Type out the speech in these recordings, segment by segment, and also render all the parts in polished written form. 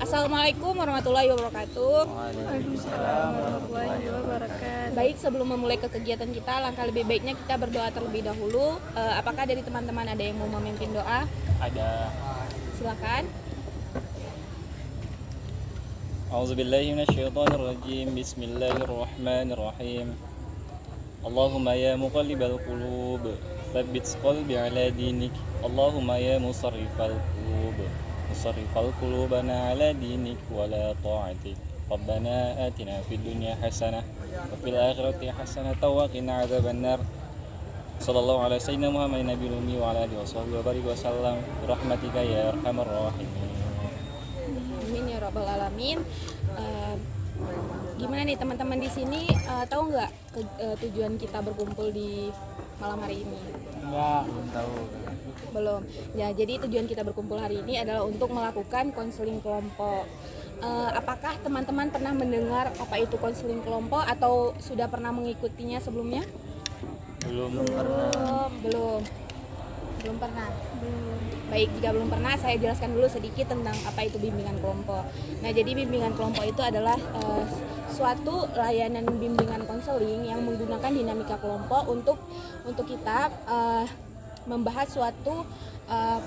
Assalamualaikum warahmatullahi wabarakatuh. Waalaikumsalam warahmatullahi wabarakatuh. Baik, sebelum memulai ke kegiatan kita, langkah lebih baiknya kita berdoa terlebih dahulu. Apakah dari teman-teman ada yang mau memimpin doa? Ada. Silakan. A'udzubillahi minasyaitonirrajim. Bismillahirrahmanirrahim. Allahumma ya muqallibal qulub, tsabbit qalbi ala dinik. Allahumma ya musarrifal qulub, musarrifal qulubana ala dinik wa la ta'atik. Rabbana atina fid dunya hasanah wa fil akhirati hasanah wa qina adzabannar. Sallallahu alaihi sayyidina Muhammadin nabiyil ummi wa ala alihi washabbihi wa barik wa sallam bi rahmatika ya arhamar rahimin. Amin ya rabbal alamin. Gimana nih teman-teman di sini, tahu nggak tujuan kita berkumpul di malam hari ini? Enggak, belum tahu. Belum. Ya, jadi tujuan kita berkumpul hari ini adalah untuk melakukan konseling kelompok. Apakah teman-teman pernah mendengar apa itu konseling kelompok atau sudah pernah mengikutinya sebelumnya? Belum. Belum pernah. Baik, jika belum pernah, saya jelaskan dulu sedikit tentang apa itu bimbingan kelompok. Nah, jadi bimbingan kelompok itu adalah suatu layanan bimbingan konseling yang menggunakan dinamika kelompok untuk kita membahas suatu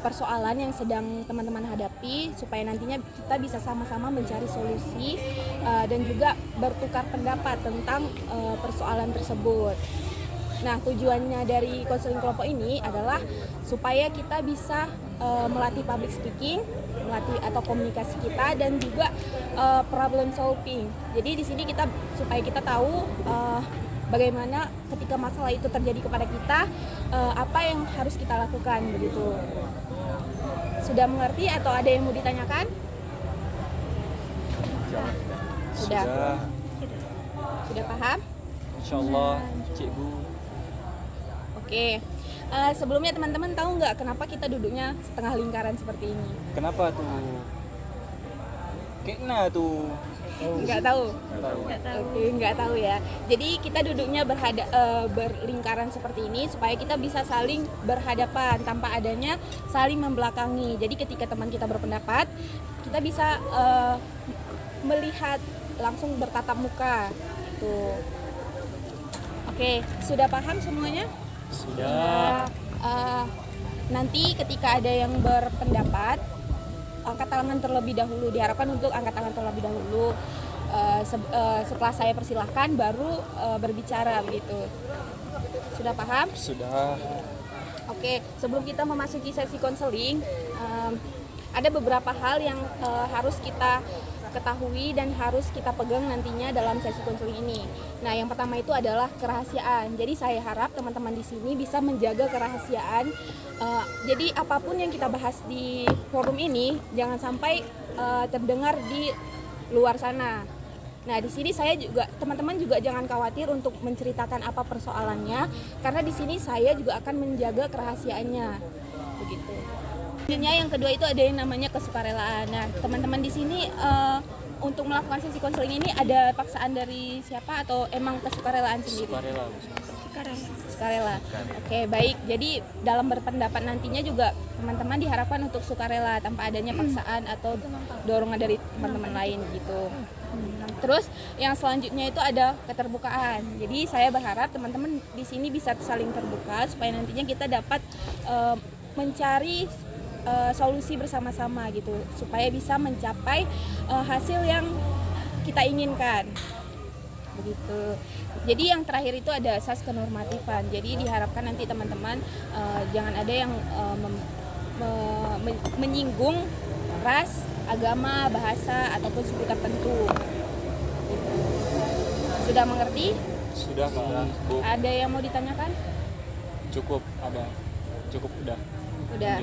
persoalan yang sedang teman-teman hadapi, supaya nantinya kita bisa sama-sama mencari solusi dan juga bertukar pendapat tentang persoalan tersebut. Nah, tujuannya dari konseling kelompok ini adalah supaya kita bisa melatih public speaking, melatih atau komunikasi kita, dan juga problem solving. Jadi di sini supaya kita tahu bagaimana ketika masalah itu terjadi kepada kita, apa yang harus kita lakukan begitu. Sudah mengerti atau ada yang mau ditanyakan? Sudah. Sudah paham? Insyaallah, Cikgu. Oke, sebelumnya teman-teman tahu nggak kenapa kita duduknya setengah lingkaran seperti ini? Kenapa tuh? Kayaknya tuh. Nggak tahu? Oke, nggak tahu ya. Jadi kita duduknya berlingkaran seperti ini supaya kita bisa saling berhadapan tanpa adanya saling membelakangi. Jadi ketika teman kita berpendapat, kita bisa melihat langsung bertatap muka. Tuh. Oke, sudah paham semuanya? Sudah. Nanti ketika ada yang berpendapat, angkat tangan terlebih dahulu. Diharapkan untuk angkat tangan terlebih dahulu. Setelah saya persilahkan, baru berbicara begitu. Sudah paham? Sudah. Oke, sebelum kita memasuki sesi konseling, ada beberapa hal yang harus kita ketahui dan harus kita pegang nantinya dalam sesi konseling ini. Nah, yang pertama itu adalah kerahasiaan. Jadi saya harap teman-teman di sini bisa menjaga kerahasiaan. Jadi apapun yang kita bahas di forum ini jangan sampai terdengar di luar sana. Nah, di sini teman-teman juga jangan khawatir untuk menceritakan apa persoalannya, karena di sini saya juga akan menjaga kerahasiaannya. Begitu. Yang kedua itu ada yang namanya kesukarelaan. Nah, teman-teman di sini untuk melakukan sesi konseling ini ada paksaan dari siapa atau emang kesukarelaan sendiri? Sukarela. Oke, baik. Jadi dalam berpendapat nantinya juga teman-teman diharapkan untuk sukarela tanpa adanya paksaan atau dorongan dari teman-teman lain gitu. Terus yang selanjutnya itu ada keterbukaan. Jadi saya berharap teman-teman di sini bisa saling terbuka supaya nantinya kita dapat mencari solusi bersama-sama gitu, supaya bisa mencapai hasil yang kita inginkan begitu. Jadi yang terakhir itu ada asas kenormatifan. Jadi diharapkan nanti teman-teman jangan ada yang menyinggung ras, agama, bahasa ataupun suku tertentu gitu. Sudah mengerti? Sudah, Bu. Ada yang mau ditanyakan? Cukup, ada. Cukup udah. Udah.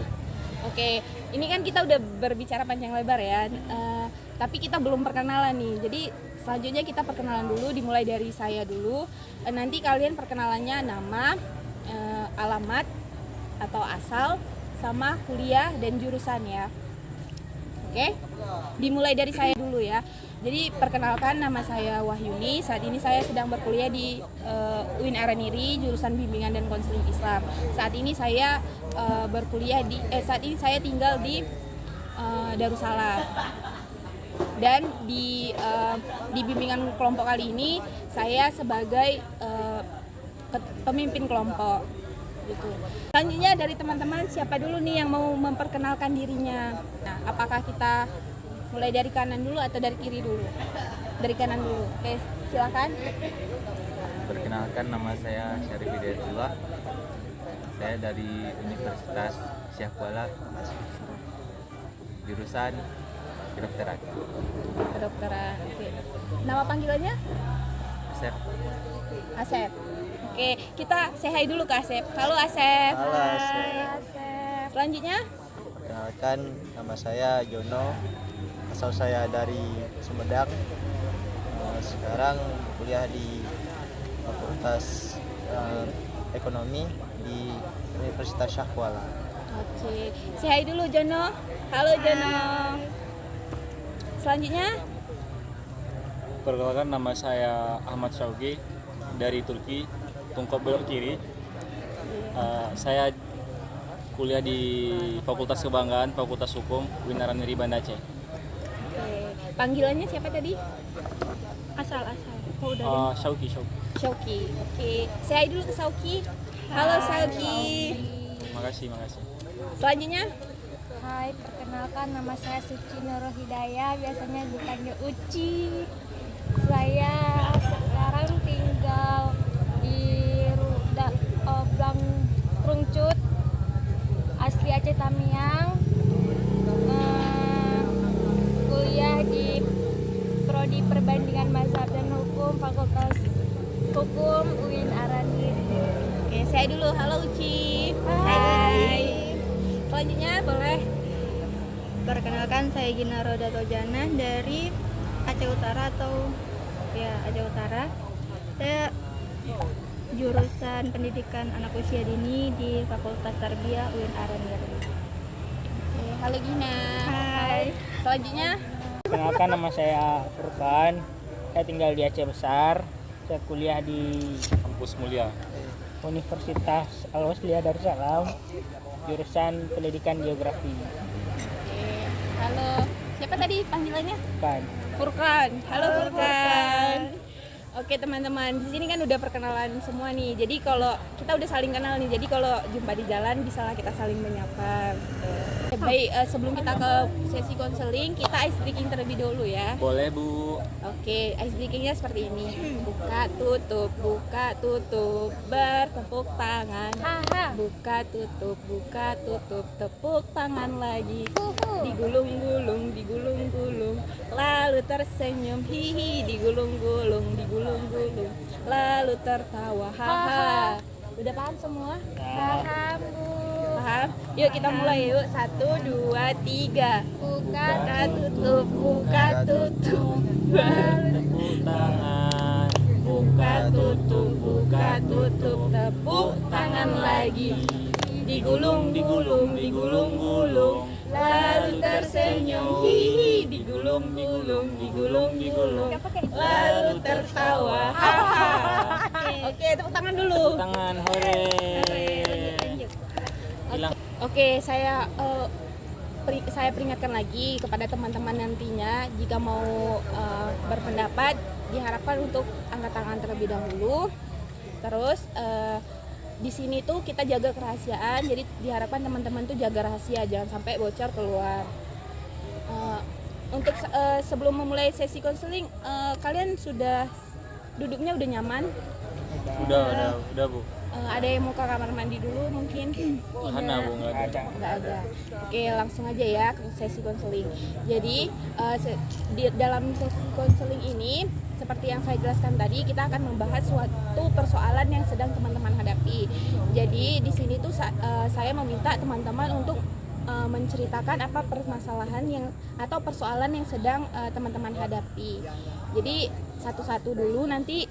Oke, ini kan kita udah berbicara panjang lebar ya, tapi kita belum perkenalan nih. Jadi selanjutnya kita perkenalan dulu, dimulai dari saya dulu. Nanti kalian perkenalannya nama, alamat atau asal, sama kuliah dan jurusan ya. Oke, dimulai dari saya dulu ya. Jadi perkenalkan, nama saya Wahyuni. Saat ini saya sedang berkuliah di UIN Araniri, jurusan Bimbingan dan Konseling Islam. Saat ini saya saat ini saya tinggal di Darussalam. Dan di bimbingan kelompok kali ini saya sebagai pemimpin kelompok gitu. Selanjutnya dari teman-teman siapa dulu nih yang mau memperkenalkan dirinya? Nah, apakah kita mulai dari kanan dulu atau dari kiri dulu? Dari kanan dulu. Oke, silakan. Perkenalkan, nama saya Syarif Hidayatullah. Saya dari Universitas Syekh Kuala, jurusan kedokteran. Kedokteran. Oke. Nama panggilannya? Asep. Asep. Oke, kita say hi dulu ke Asep. Halo Asep. Halo, Asep. Hai, Asep. Selanjutnya? Perkenalkan, nama saya Jono. Asal saya dari Sumedang. Sekarang kuliah di Fakultas Ekonomi di Universitas Syekh Kuala. Oke, say hi dulu Jono. Halo Jono. Selanjutnya? Perkenalkan, nama saya Ahmad Syauki dari Turki, Tungkop belok kiri. Saya kuliah di Fakultas Kebanggaan, Fakultas Hukum, Winaran Neri Banda Aceh. Oke, panggilannya siapa tadi? Asal. Oh, udah. Syauki. Syauki. Oke, say hi dulu ke Syauki. Halo Syauki. Makasih. Selanjutnya? Hai, perkenalkan nama saya Suci Nurul Hidayah, biasanya dipanggil Uci. Saya sekarang tinggal di Blang Rungcut, asli Aceh Tamiang. Kuliah di Prodi Perbandingan Mazhab dan Hukum, Fakultas Hukum UIN Araniri. Oke, saya dulu. Halo Uci. Hai. Selanjutnya boleh. Perkenalkan, saya Gina Roda Tojana dari Aceh Utara atau Aceh Utara. Saya jurusan pendidikan anak usia dini di Fakultas Tarbiyah UIN Araniri. Oke, halo Gina. Hai. Selanjutnya? Perkenalkan, nama saya Furkan. Saya tinggal di Aceh Besar. Saya kuliah di Kampus Mulia. Universitas Al-Wasliyah Darussalam, jurusan Pendidikan Geografi. Oke, halo. Siapa tadi panggilannya? Kan. Furkan. Halo Furkan. Oke teman-teman, di sini kan udah perkenalan semua nih. Jadi kalau kita udah saling kenal nih, jadi kalau jumpa di jalan bisalah kita saling menyapa. Gitu. Baik, sebelum kita ke sesi konseling, kita ice breaking terlebih dahulu ya. Boleh, Bu. Oke, ice breakingnya seperti ini. Buka tutup, bertepuk tangan. Buka tutup, tepuk tangan lagi. Digulung-gulung, lalu tersenyum, hihi, digulung-gulung, lalu tertawa, haha. Udah paham semua? Paham, Bu. Paham? Yuk kita mulai yuk. 1, 2, 3. Buka tutup, Tepuk tangan. buka tutup, tepuk tangan lagi. Digulung, lalu tersenyum, hihi, digulung-gulung, lalu tertawa, haha. Oke, tepuk tangan dulu. Tepuk tangan, hore. Hilang. Oke, saya peringatkan lagi kepada teman-teman nantinya jika mau berpendapat diharapkan untuk angkat tangan terlebih dahulu. Terus di sini tuh kita jaga kerahasiaan, jadi diharapkan teman-teman tuh jaga rahasia, jangan sampai bocor keluar. Untuk sebelum memulai sesi konseling, kalian sudah duduknya udah nyaman? Udah, Bu. Ada yang mau ke kamar mandi dulu mungkin? Hana, Bu, nggak ada. Nggak ada. Oke, langsung aja ya ke sesi konseling. Jadi di dalam sesi konseling ini, seperti yang saya jelaskan tadi, kita akan membahas suatu persoalan yang sedang teman-teman hadapi. Jadi di sini tuh saya meminta teman-teman untuk menceritakan apa permasalahan yang atau persoalan yang sedang teman-teman hadapi. Jadi satu-satu dulu, nanti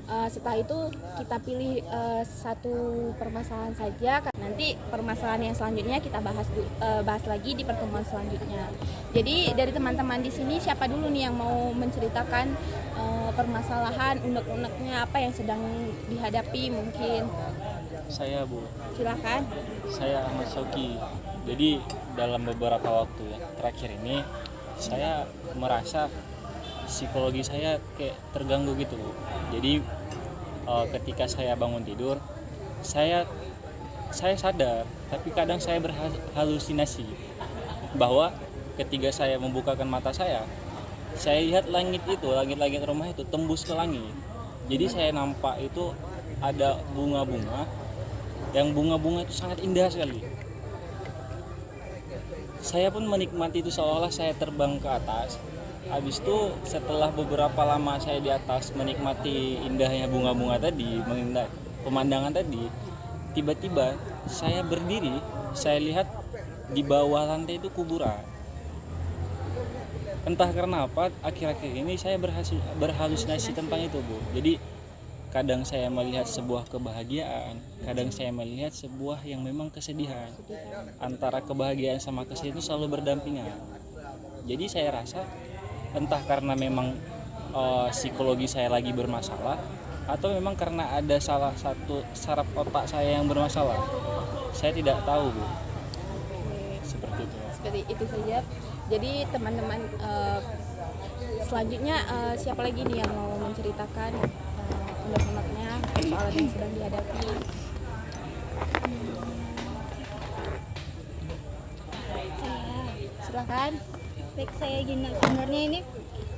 setelah itu kita pilih satu permasalahan saja. Nanti permasalahan yang selanjutnya kita bahas lagi di pertemuan selanjutnya. Jadi dari teman-teman di sini siapa dulu nih yang mau menceritakan permasalahan unek-uneknya apa yang sedang dihadapi mungkin? Saya, Bu. Silakan. Saya Ahmad Syauki. Jadi dalam beberapa waktu ya terakhir ini saya merasa psikologi saya kayak terganggu gitu Bu. Jadi ketika saya bangun tidur, saya sadar, tapi kadang saya berhalusinasi bahwa ketika saya membukakan mata saya lihat langit rumah itu tembus ke langit. Jadi saya nampak itu ada bunga-bunga, yang bunga-bunga itu sangat indah sekali. Saya pun menikmati itu seolah-olah saya terbang ke atas. Habis itu setelah beberapa lama saya di atas menikmati indahnya bunga-bunga tadi, mengindah pemandangan tadi, tiba-tiba saya berdiri, saya lihat di bawah lantai itu kuburan. Entah karena apa, akhir-akhir ini saya berhalusinasi tentang itu Bu. Jadi kadang saya melihat sebuah kebahagiaan, kadang saya melihat sebuah yang memang kesedihan. Antara kebahagiaan sama kesedihan itu selalu berdampingan. Jadi saya rasa entah karena memang psikologi saya lagi bermasalah, atau memang karena ada salah satu saraf otak saya yang bermasalah. Saya tidak tahu Bu. Seperti itu. Seperti itu saja. Jadi teman-teman, selanjutnya siapa lagi nih yang mau menceritakan unek-uneknya persoalan yang sedang dihadapi? Silakan. Baik, saya Gina. Sebenarnya ini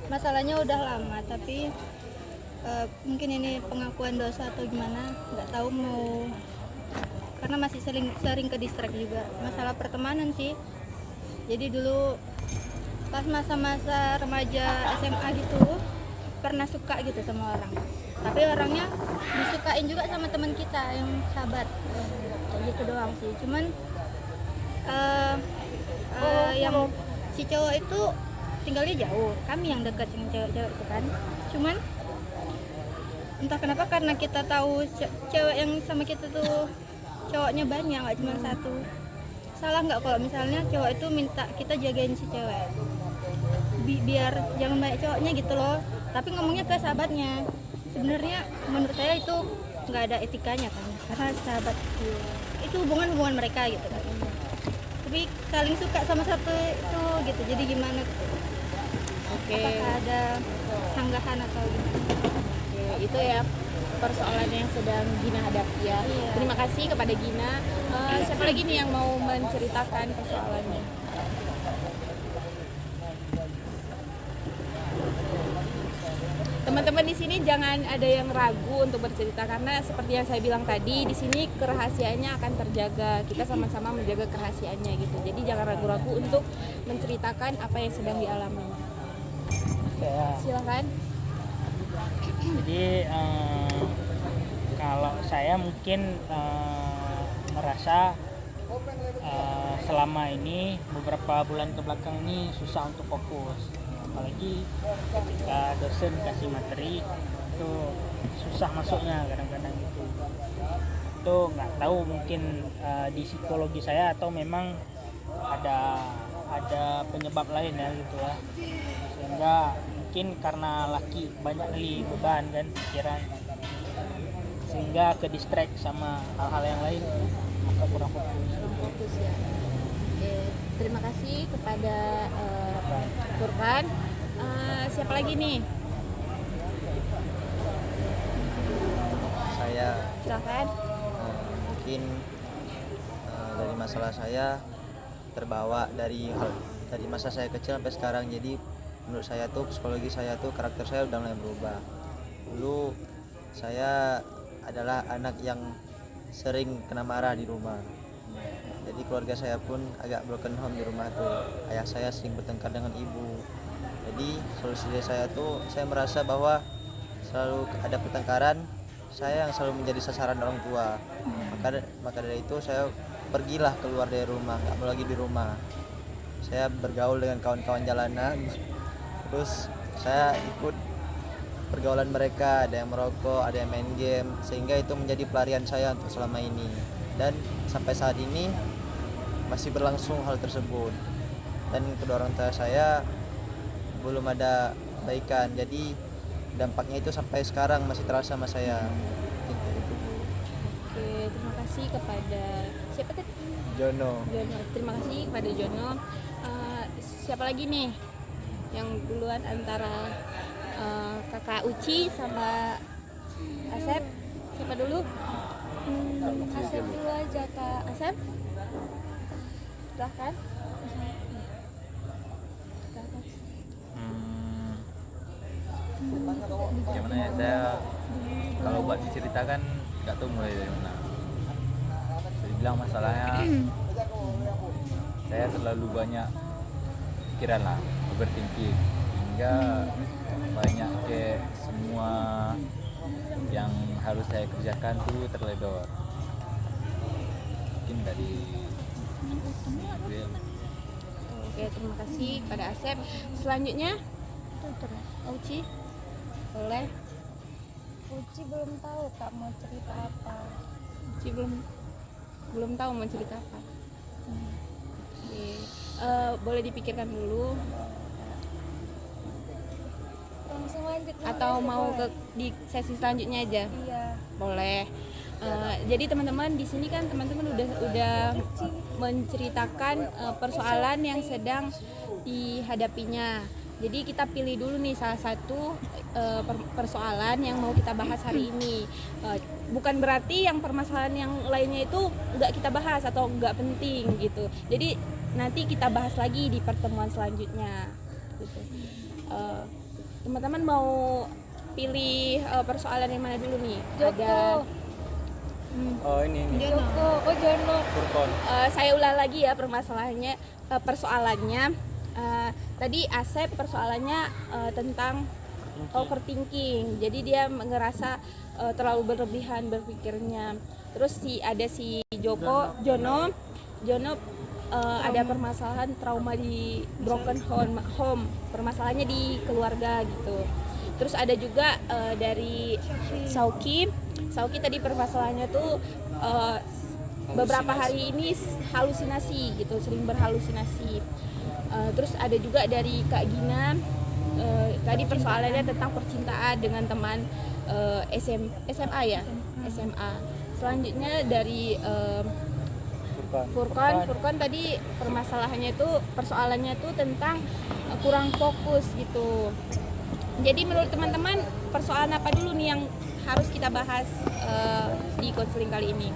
masalahnya udah lama, tapi mungkin ini pengakuan dosa atau gimana, nggak tahu mau, karena masih sering ke distract juga. Masalah pertemanan sih. Jadi dulu pas masa-masa remaja SMA gitu pernah suka gitu sama orang, tapi orangnya disukain juga sama teman kita yang sahabat, kayak gitu doang sih. Cuman yang si cowok itu tinggalnya jauh, kami yang dekat sama cewek-cewek itu kan. Cuman entah kenapa, karena kita tahu cewek yang sama kita tuh cowoknya banyak, nggak cuma satu. Salah nggak kalau misalnya cowok itu minta kita jagain si cewek, biar jangan banyak cowoknya gitu loh, tapi ngomongnya ke sahabatnya. Sebenarnya menurut saya itu nggak ada etikanya kan, karena sahabat itu hubungan mereka gitu kan. Tapi saling suka sama satu itu gitu, jadi gimana? Apakah ada sanggahan atau gimana? Oke, itu ya persoalan yang sedang Gina hadapi ya. Iya. Terima kasih kepada Gina. Siapa lagi nih yang mau menceritakan persoalannya? Teman-teman di sini jangan ada yang ragu untuk bercerita, karena seperti yang saya bilang tadi, di sini kerahasiaannya akan terjaga. Kita sama-sama menjaga kerahasiaannya gitu. Jadi jangan ragu-ragu untuk menceritakan apa yang sedang dialami. Ya. Silakan. Jadi kalau saya mungkin merasa selama ini beberapa bulan ke belakang ini susah untuk fokus, apalagi ketika dosen kasih materi itu susah masuknya kadang-kadang gitu. Itu nggak tahu mungkin di psikologi saya atau memang ada penyebab lain ya gitu ya, sehingga mungkin karena laki banyak kali beban dan pikiran sehingga ke distract sama hal-hal yang lain, maka kurang fokus Ya. Oke, terima kasih kepada Furkan. Siapa lagi nih? Saya Silakan. mungkin dari masalah saya terbawa dari masa saya kecil sampai sekarang. Jadi menurut saya tuh psikologi saya tuh, karakter saya udah mulai berubah. Dulu saya adalah anak yang sering kena marah di rumah. Jadi keluarga saya pun agak broken home di rumah tuh. Ayah saya sering bertengkar dengan ibu. Jadi solusi dari saya tuh, saya merasa bahwa selalu ada pertengkaran, saya yang selalu menjadi sasaran orang tua. Maka dari itu saya pergilah keluar dari rumah, nggak mau lagi di rumah. Saya bergaul dengan kawan-kawan jalanan. Terus saya ikut pergaulan mereka, ada yang merokok, ada yang main game, sehingga itu menjadi pelarian saya untuk selama ini. Dan sampai saat ini masih berlangsung hal tersebut. Dan kedua orang tua saya belum ada baikan, jadi dampaknya itu sampai sekarang masih terasa sama saya. Itu. Oke, terima kasih kepada siapa tadi? Jono. Jono. Terima kasih kepada Jono. Siapa lagi nih? yang duluan antara kakak Uci sama Asep. Siapa dulu? Asep dulu aja Kak. Asep? Silahkan. Gimana ya, saya kalau buat diceritakan nggak tahu mulai dari mana. Saya bilang masalahnya saya terlalu banyak pikiran lah, overthinking, hingga banyak kayak semua yang harus saya kerjakan tuh terledor. Mungkin dari Oke, terima kasih pada Asep. Selanjutnya Uci, boleh. Uci belum tahu Kak mau cerita apa. Uci belum tahu mau cerita apa. Oke. Boleh dipikirkan dulu Langsung lanjut atau mau ke di sesi selanjutnya aja? Iya. Boleh. Jadi teman-teman di sini kan teman-teman udah menceritakan persoalan yang sedang dihadapinya. Jadi kita pilih dulu nih salah satu persoalan yang mau kita bahas hari ini. Bukan berarti yang permasalahan yang lainnya itu nggak kita bahas atau nggak penting gitu. Jadi nanti kita bahas lagi di pertemuan selanjutnya. Gitu. Teman-teman mau pilih persoalan yang mana dulu nih? Ada Oh ini Joko, Jono. Furqan. saya ulang lagi ya persoalannya. Tadi Asep persoalannya tentang overthinking. Jadi dia ngerasa terlalu berlebihan berpikirnya. Terus ada si Jono ada permasalahan trauma di broken home, permasalahannya di keluarga gitu. Terus ada juga dari Sauki tadi permasalahannya tuh beberapa hari ini halusinasi gitu, sering berhalusinasi. Terus ada juga dari Kak Gina, tadi persoalannya tentang percintaan dengan teman SMA ya, SMA. Selanjutnya dari Furqan tadi persoalannya itu tentang kurang fokus gitu. Jadi menurut teman-teman persoalan apa dulu nih yang harus kita bahas di konseling kali ini?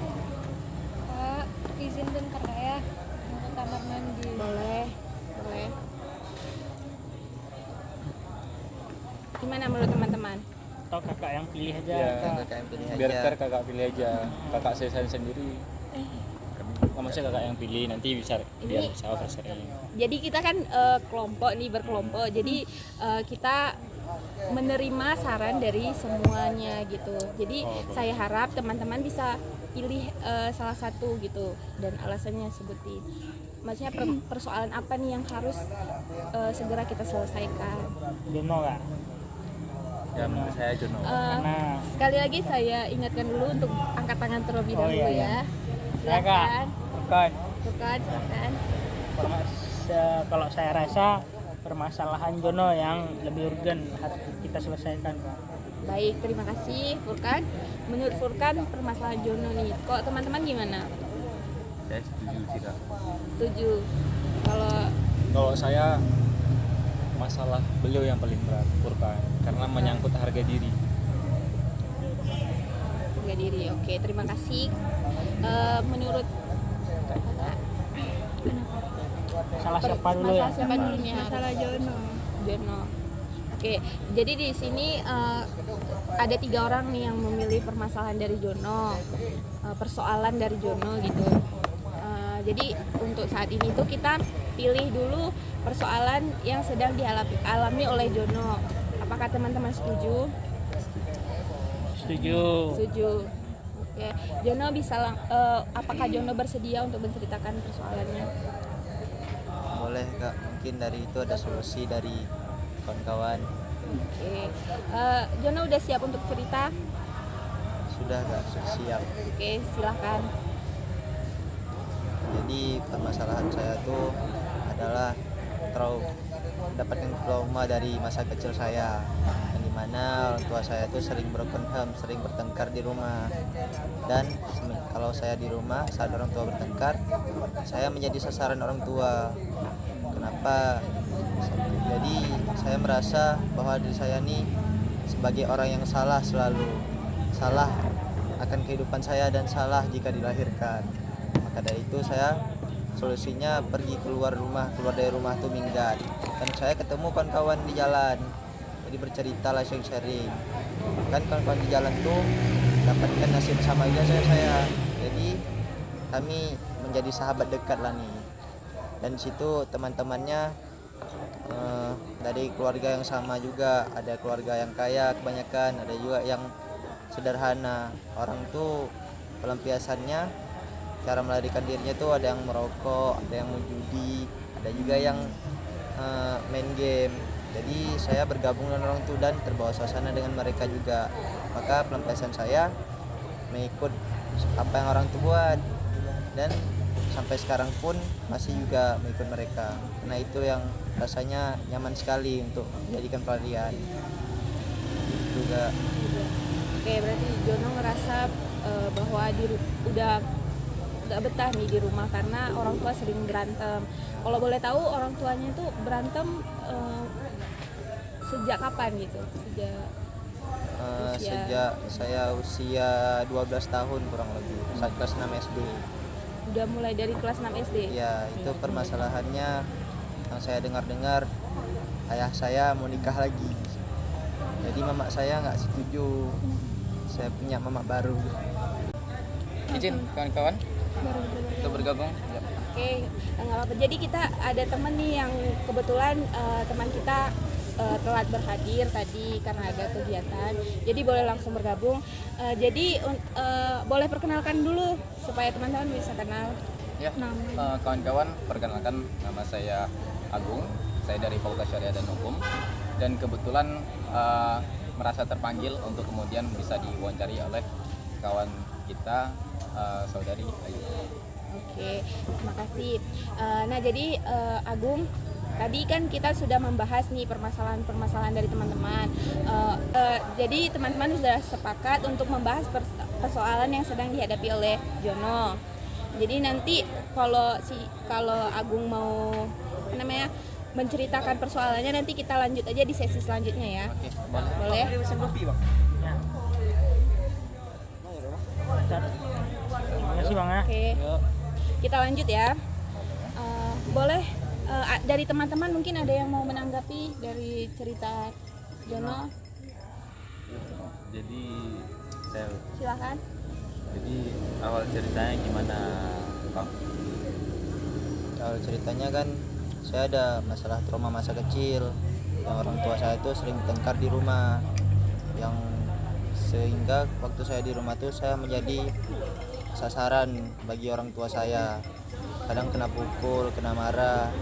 Kak, izin bentar Kak ya. Mau ke kamar mandi. Boleh. Gimana menurut teman-teman? Atau kakak yang pilih aja. Ya, Kakak yang pilih biar aja. fair kakak pilih aja. Kakak saya sendiri. Maksudnya kakak yang pilih, nanti bisa biar bisa sharing. Jadi kita kan berkelompok. Jadi kita menerima saran dari semuanya gitu. Jadi saya harap teman-teman bisa pilih salah satu gitu dan alasannya sebutin. Maksudnya persoalan apa nih yang harus segera kita selesaikan. Jono Kak. ya menurut saya Jono. Karena Sekali lagi saya ingatkan dulu untuk angkat tangan terlebih dahulu iya. ya. ya Kak, Silakan. bukan. Silakan. Kalau saya rasa permasalahan Jono yang lebih urgen harus kita selesaikan Kak. Baik, terima kasih Furqan. Menurut Furqan permasalahan Jono nih. Kok teman-teman gimana? Saya setuju sih Kak. Setuju. Kalau saya masalah beliau yang paling berat, Furqan, karena menyangkut harga diri. Harga diri. Oke, terima kasih. Menurut Salah siapa dulu ya? masalah siapa dulu nih? Masalah Jono. Jono. Oke, jadi di sini ada 3 orang nih yang memilih permasalahan dari Jono, persoalan dari Jono gitu. Jadi untuk saat ini tuh kita pilih dulu persoalan yang sedang dialami oleh Jono. Apakah teman-teman setuju? Setuju. Setuju. Oke, Jono apakah Jono bersedia untuk menceritakan persoalannya? Boleh Kak, mungkin dari itu ada solusi dari kawan-kawan. Oke, Jono udah siap untuk cerita? Sudah Kak, sudah siap. Oke, silahkan. Jadi permasalahan saya tuh adalah mendapatkan trauma dari masa kecil saya, yang dimana orang tua saya tuh sering broken home, sering bertengkar di rumah. Dan kalau saya di rumah saat orang tua bertengkar, saya menjadi sasaran orang tua. Kenapa? Jadi saya merasa bahwa diri saya nih sebagai orang yang salah, selalu salah akan kehidupan saya dan salah jika dilahirkan. Maka dari itu saya solusinya pergi keluar dari rumah tuh minggat. Dan saya ketemu kawan-kawan di jalan, jadi bercerita lah, sharing. Kan kawan-kawan di jalan tuh dapatkan nasib sama juga saya. Jadi kami menjadi sahabat dekat lah nih. Dan situ teman-temannya dari keluarga yang sama juga, ada keluarga yang kaya kebanyakan, ada juga yang sederhana. Orang tuh pelampiasannya, cara melarikan dirinya tuh ada yang merokok, ada yang menjudi, ada juga yang main game. Jadi saya bergabung dengan orang itu dan terbawa suasana dengan mereka juga. Maka pelampiasan saya mengikut apa yang orang itu buat, dan sampai sekarang pun masih juga mengikut mereka. Karena itu yang rasanya nyaman sekali untuk menjadikan pelarian juga. Oke, berarti Jono ngerasa bahwa udah betah nih di rumah karena orang tua sering berantem. Kalau boleh tahu orang tuanya itu berantem sejak kapan gitu? Sejak saya usia 12 tahun kurang lebih, saat kelas 6 SD. Udah mulai dari kelas 6 SD? Ya, itu permasalahannya yang saya dengar-dengar, ayah saya mau nikah lagi. Jadi mamak saya nggak setuju, saya punya mamak baru. Izin kawan-kawan untuk bergabung. Ya. Oke, nggak apa-apa. Jadi kita ada teman nih yang kebetulan teman kita telat berhadir tadi karena ada kegiatan. Jadi boleh langsung bergabung. Boleh perkenalkan dulu supaya teman-teman bisa kenal. Ya, kawan-kawan, perkenalkan, nama saya Agung. Saya dari Fakultas Syariah dan Hukum, dan kebetulan merasa terpanggil untuk kemudian bisa diwawancari oleh kawan kita, saudari Ayu. Oke, terima kasih. Nah, jadi Agung, tadi kan kita sudah membahas nih permasalahan-permasalahan dari teman-teman. Jadi teman-teman sudah sepakat untuk membahas persoalan yang sedang dihadapi oleh Jono. Jadi nanti kalau Agung mau menceritakan persoalannya, nanti kita lanjut aja di sesi selanjutnya ya. Oke, boleh. Boleh? Terima kasih Bang ya. Oke. Kita lanjut ya. Boleh dari teman-teman mungkin ada yang mau menanggapi dari cerita Jono? Jadi saya Silakan. jadi awal ceritanya gimana, Bang? Kalau ceritanya kan saya ada masalah trauma masa kecil, yang orang tua saya itu sering bertengkar di rumah, yang sehingga waktu saya di rumah tuh saya menjadi sasaran bagi orang tua saya. Kadang kena pukul, kena marah.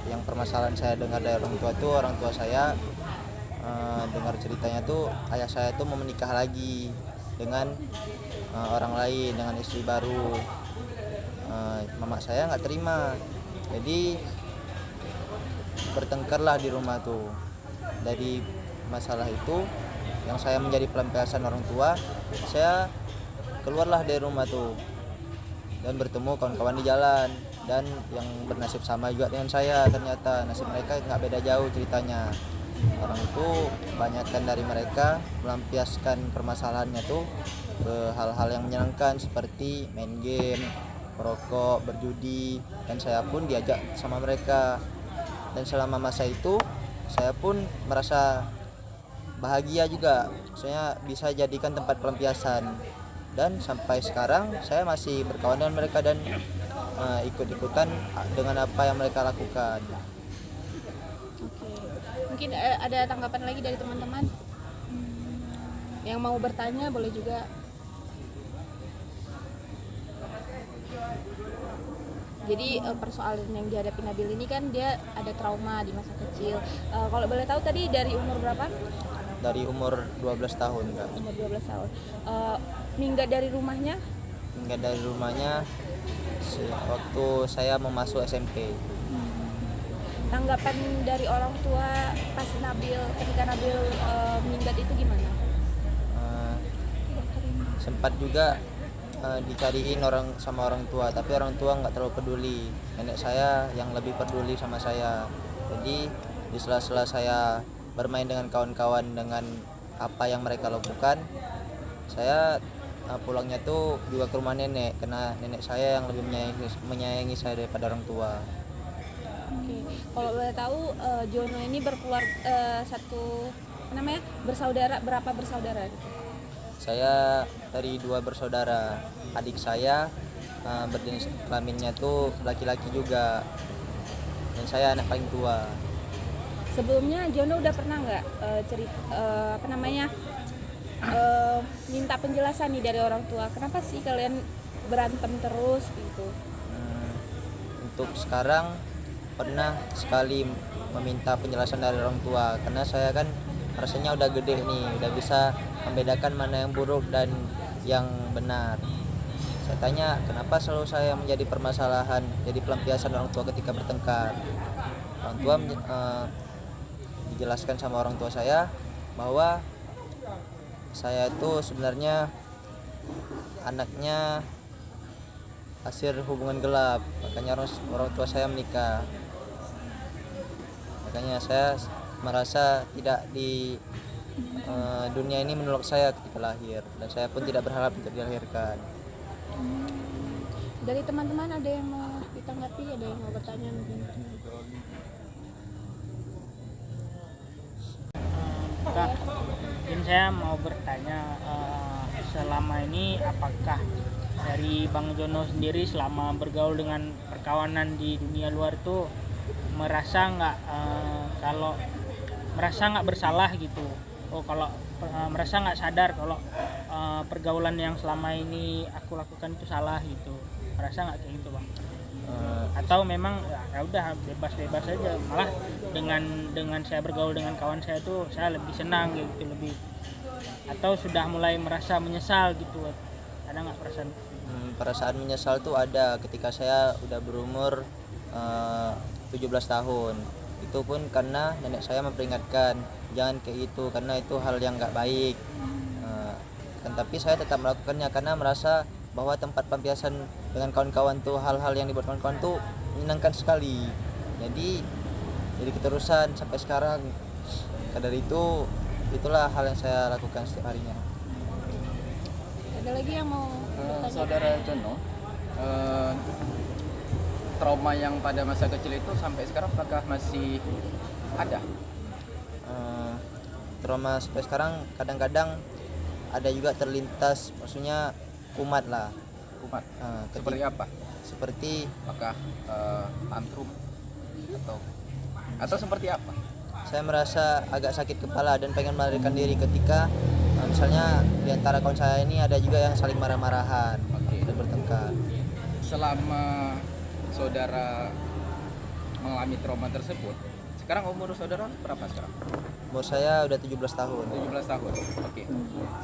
Yang permasalahan saya dengar dari orang tua saya dengar ceritanya tuh ayah saya tuh mau menikah lagi dengan orang lain, dengan istri baru. Mama saya nggak terima, jadi bertengkarlah di rumah tuh. Dari masalah itu yang saya menjadi pelampiasan orang tua, saya keluarlah dari rumah tuh dan bertemu kawan-kawan di jalan, dan yang bernasib sama juga dengan saya. Ternyata nasib mereka nggak beda jauh ceritanya. Orang itu kebanyakan dari mereka melampiaskan permasalahannya tuh ke hal-hal yang menyenangkan seperti main game, merokok, berjudi, dan saya pun diajak sama mereka. Dan selama masa itu saya pun merasa bahagia juga, maksudnya bisa jadikan tempat pelampiasan. Dan sampai sekarang saya masih berkawan dengan mereka dan ikut-ikutan dengan apa yang mereka lakukan. Oke. Mungkin ada tanggapan lagi dari teman-teman? Yang mau bertanya boleh juga. Jadi persoalan yang dihadapi Nabil ini kan dia ada trauma di masa kecil. Kalau boleh tahu tadi dari umur berapa? Dari umur 12 tahun Kak. Umur 12 tahun. Minggat dari rumahnya? Minggat dari rumahnya waktu saya mau masuk SMP. Tanggapan dari orang tua pas ketika Nabil minggat itu gimana? Sempat juga dicariin sama orang tua, tapi orang tua nggak terlalu peduli. Nenek saya yang lebih peduli sama saya. Jadi di sela-sela saya bermain dengan kawan-kawan dengan apa yang mereka lakukan, saya pulangnya tuh juga ke rumah nenek, karena nenek saya yang lebih menyayangi saya daripada orang tua. Oke. Kalau boleh tahu Jono ini berkeluarga bersaudara, berapa bersaudara gitu? Saya dari 2 bersaudara. Adik saya berjenis kelaminnya tuh laki-laki juga, dan saya anak paling tua. Sebelumnya Jono udah pernah nggak minta penjelasan nih dari orang tua, kenapa sih kalian berantem terus gitu? Untuk sekarang pernah sekali meminta penjelasan dari orang tua, karena saya kan rasanya udah gede nih, udah bisa membedakan mana yang buruk dan yang benar. Saya tanya kenapa selalu saya menjadi permasalahan, jadi pelampiasan orang tua ketika bertengkar. Orang tua dijelaskan sama orang tua saya bahwa saya itu sebenarnya anaknya hasil hubungan gelap, makanya orang tua saya menikah. Makanya saya merasa tidak di dunia ini menolak saya ketika lahir, dan saya pun tidak berharap untuk dilahirkan. Dari teman-teman ada yang mau ditanggapi, ada yang mau bertanya mungkin? Kak, mungkin saya mau bertanya, selama ini apakah dari Bang Jono sendiri selama bergaul dengan perkawanan di dunia luar itu merasa nggak bersalah gitu? Merasa nggak sadar kalau pergaulan yang selama ini aku lakukan itu salah gitu? Merasa nggak kayak gitu, Bang? Atau memang ya udah bebas-bebas aja, malah dengan saya bergaul dengan kawan saya tuh saya lebih senang gitu, lebih, atau sudah mulai merasa menyesal gitu? Ada nggak perasaan? Perasaan menyesal tuh ada ketika saya udah berumur 17 tahun. Itu pun karena nenek saya memperingatkan jangan kayak itu, karena itu hal yang nggak baik. Tapi saya tetap melakukannya karena merasa bahwa tempat pelampiasan dengan kawan-kawan tuh, hal-hal yang dibuat kawan-kawan tuh menyenangkan sekali. Jadi keterusan sampai sekarang. Dari itulah hal yang saya lakukan setiap harinya. Ada lagi yang mau bertanya? Saudara Jono, trauma yang pada masa kecil itu sampai sekarang apakah masih ada? Trauma sampai sekarang kadang-kadang ada juga terlintas, maksudnya kumat lah. Kumat? Seperti apa? Seperti Apakah tantrum atau seperti apa? saya merasa agak sakit kepala dan pengen melarikan diri ketika misalnya di antara kawan saya ini ada juga yang saling marah-marahan dan bertengkar. Selama saudara mengalami trauma tersebut, sekarang umur saudara berapa sekarang? Umur saya udah 17 tahun. 17 tahun. Oke.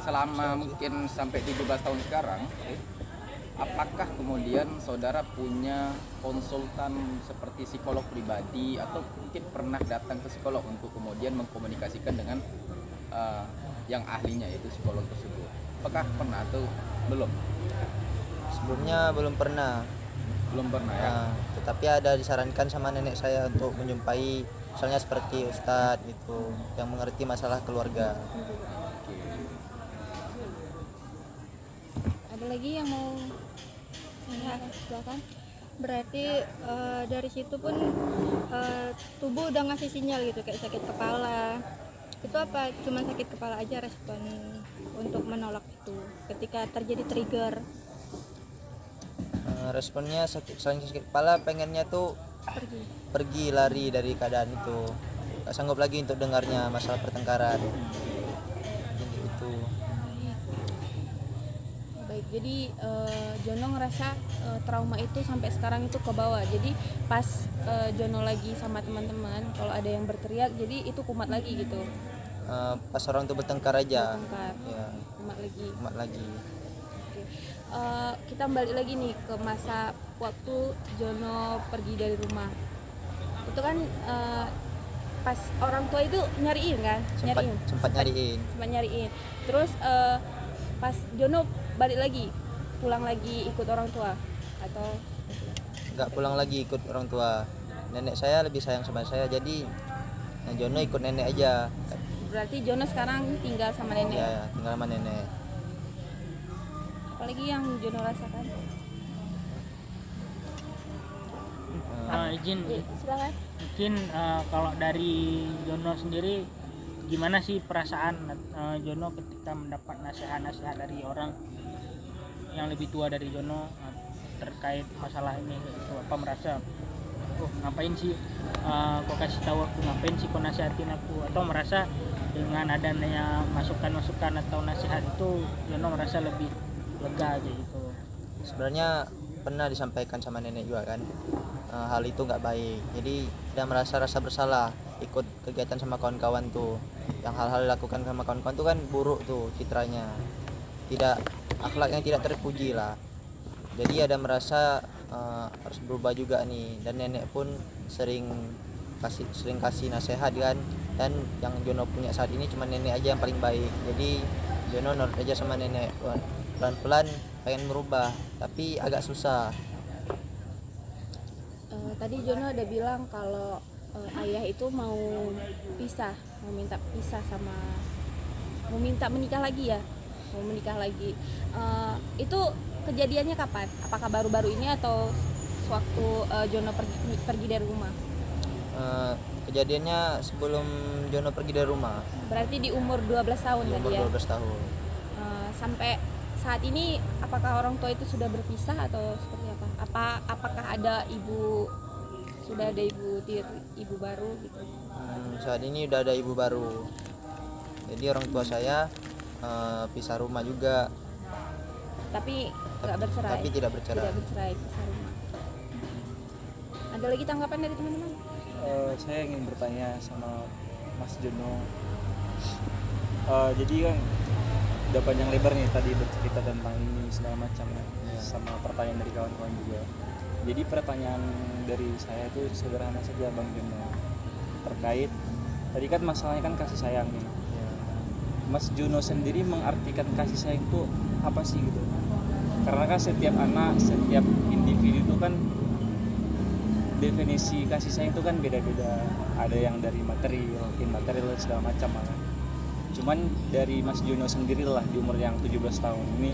Selama mungkin sampai 17 tahun sekarang, apakah kemudian saudara punya konsultan seperti psikolog pribadi atau mungkin pernah datang ke psikolog untuk kemudian mengkomunikasikan dengan yang ahlinya, yaitu psikolog tersebut? Apakah pernah atau belum? Sebelumnya belum pernah. Belum pernah ya. Tetapi ada disarankan sama nenek saya untuk menjumpai misalnya seperti ustadz gitu yang mengerti masalah keluarga. Ada lagi yang mau? Silakan. Berarti dari situ pun tubuh udah ngasih sinyal gitu, kayak sakit kepala. Itu apa cuma sakit kepala aja respon untuk menolak itu ketika terjadi trigger? Responnya selain sakit kepala, pengennya tuh pergi lari dari keadaan itu, gak sanggup lagi untuk dengarnya masalah pertengkaran. Itu. Baik, jadi Jono ngerasa trauma itu sampai sekarang itu ke bawah. Jadi pas Jono lagi sama teman-teman, kalau ada yang berteriak, jadi itu kumat lagi gitu. Pas orang tuh bertengkar aja. Bertengkar. Ya, Kumat lagi. Oke. Kita balik lagi nih ke masa waktu Jono pergi dari rumah. Itu kan pas orang tua itu nyariin kan? Sempat nyariin. Terus pas Jono balik lagi, pulang lagi ikut orang tua atau nggak pulang lagi ikut orang tua. nenek saya lebih sayang sama saya, jadi Jono ikut nenek aja. Berarti Jono sekarang tinggal sama nenek. Ya, tinggal sama nenek. Apalagi yang Jono rasakan? Izin, Silakan. mungkin kalau dari Jono sendiri gimana sih perasaan Jono ketika mendapat nasihat-nasihat dari orang yang lebih tua dari Jono terkait masalah ini gitu. Apa merasa ngapain sih kok kasih tahu aku, ngapain sih kok nasihatin aku, atau merasa dengan adanya masukan-masukan atau nasihat itu Jono merasa lebih lega aja gitu? Sebenarnya pernah disampaikan sama nenek juga kan, hal itu nggak baik, jadi dia merasa rasa bersalah ikut kegiatan sama kawan-kawan tuh, yang hal-hal dilakukan sama kawan-kawan tuh kan buruk tuh citranya, tidak akhlak yang tidak terpuji lah. Jadi ada merasa harus berubah juga nih, dan nenek pun sering kasih nasihat kan, dan yang Jono punya saat ini cuma nenek aja yang paling baik, jadi Jono nurut aja sama nenek. Pelan-pelan pengen merubah tapi agak susah. Tadi Jono ada bilang kalau ayah itu mau minta pisah sama, mau minta menikah lagi ya, mau menikah lagi. Itu kejadiannya kapan? Apakah baru-baru ini atau sewaktu Jono pergi dari rumah? Kejadiannya sebelum Jono pergi dari rumah. Berarti di umur 12 tahun Di tadi umur ya? 12 tahun. Sampai saat ini apakah orang tua itu sudah berpisah atau seperti apa? Apakah ada sudah ada ibu baru gitu? Saat ini udah ada ibu baru. Jadi orang tua saya pisah rumah juga. Tapi nggak bercerai. Tapi tidak bercerai. Tidak bercerai, pisah rumah. Ada lagi tanggapan dari teman-teman? Saya ingin bertanya sama Mas Jono. Jadi kan udah panjang lebar nih tadi bercerita tentang ini segala macam, sama pertanyaan dari kawan-kawan juga. Jadi pertanyaan dari saya itu sederhana saja Bang Jono, terkait tadi kan masalahnya kan kasih sayang nih. Mas Jono sendiri mengartikan kasih sayang itu apa sih gitu? Karena kan setiap anak, setiap individu itu kan definisi kasih sayang itu kan beda-beda. Ada yang dari material, immaterial segala macam kan. Cuman dari Mas Jono sendiri lah di umur yang 17 tahun ini,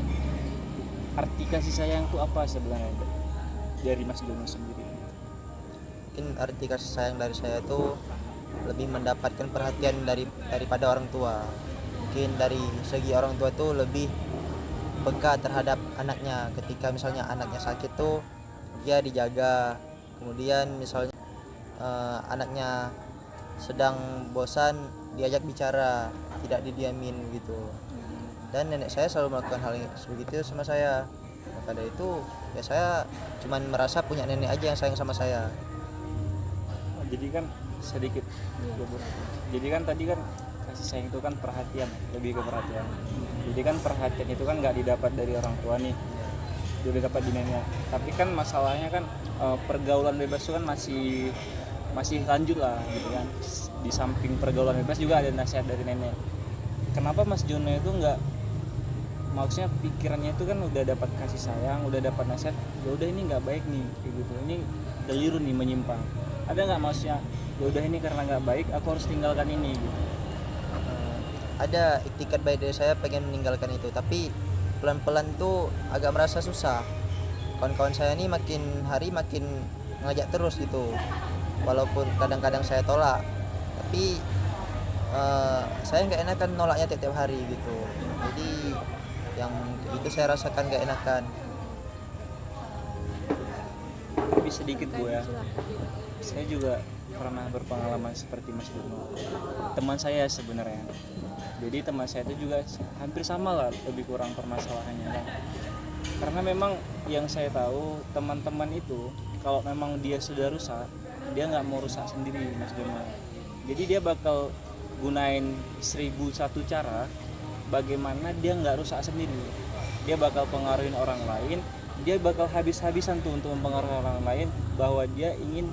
arti kasih sayang itu apa sebenarnya dari Mas Jono sendiri? Mungkin arti kasih sayang dari saya itu lebih mendapatkan perhatian daripada orang tua. Mungkin dari segi orang tua itu lebih peka terhadap anaknya, ketika misalnya anaknya sakit tuh dia dijaga. Kemudian misalnya anaknya sedang bosan diajak bicara, tidak didiamin gitu. Dan nenek saya selalu melakukan hal sebegitu sama saya. Maka dari itu ya saya cuman merasa punya nenek aja yang sayang sama saya. Jadi kan sedikit jadi kan tadi kan kasih sayang itu kan perhatian, lebih ke perhatian. Jadi kan perhatian itu kan nggak didapat dari orang tua nih, dia dapat di nenek. Tapi kan masalahnya kan pergaulan bebas itu kan masih lanjut lah gitu kan. Di samping pergaulan bebas juga ada nasihat dari nenek. Kenapa Mas Jono itu nggak, maksudnya pikirannya itu kan udah dapat kasih sayang, udah dapat nasihat, ya udah ini nggak baik nih kayak gitu, ini keliru nih, menyimpang. Ada nggak maksudnya ya udah ini karena nggak baik aku harus tinggalkan ini gitu? Ada iktikat baik dari saya pengen meninggalkan itu, tapi pelan-pelan tuh agak merasa susah. Kawan-kawan saya ini makin hari makin ngajak terus gitu, walaupun kadang-kadang saya tolak, tapi saya nggak enakan nolaknya tiap hari gitu. Jadi yang itu saya rasakan nggak enakan. Tapi sedikit Bu ya, saya juga pernah berpengalaman seperti Mas Jono. Teman saya sebenarnya, jadi teman saya itu juga hampir sama lah, lebih kurang permasalahannya kan. Karena memang yang saya tahu teman-teman itu kalau memang dia sudah rusak, dia nggak mau rusak sendiri Mas Jono. Jadi dia bakal gunain 1001 cara bagaimana dia nggak rusak sendiri. Dia bakal pengaruhin orang lain, dia bakal habis-habisan tuh untuk mempengaruhi orang lain bahwa dia ingin